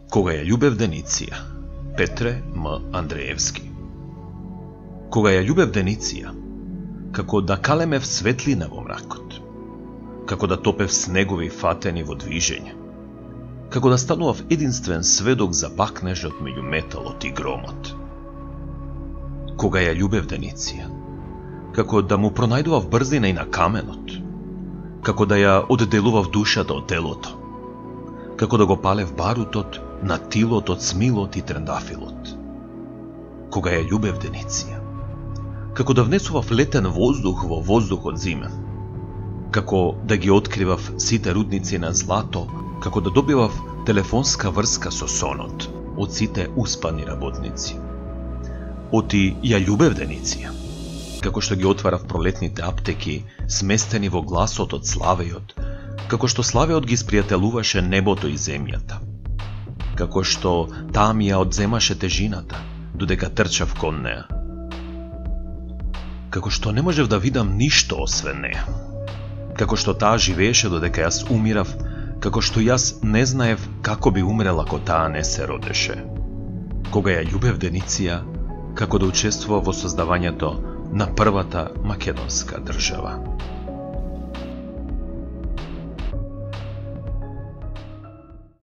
Кога ја љубев Дениција, Петре М. Андреевски. Кога ја љубев Дениција, како да калемев светлина во мракот, како да топев снегови фатени во движење, како да станував единствен сведок за бакнежот меѓу металот и громот. Кога ја љубев Дениција, како да му пронајдував брзина и на каменот, како да ја одделував душата од телото, како да го палев барутот на тилот од смилот и трендафилот. Кога ја љубев Дениција, како да внесував летен воздух во воздухот зимен, како да ги откривав сите рудници на злато, како да добивав телефонска врска со сонот од сите успани работници. Оти ја љубев Дениција, како што ги отварав пролетните аптеки, сместени во гласот од славејот, како што славејот ги спријателуваше небото и земјата, како што таа ми ја одземаше тежината, додека трчав кон неа, како што не можев да видам ништо освен неа, како што таа живееше додека јас умирав, како што јас не знаев како би умрел ако таа не се родеше. Кога ја љубев Дениција, како да учествува во создавањето на првата македонска држава.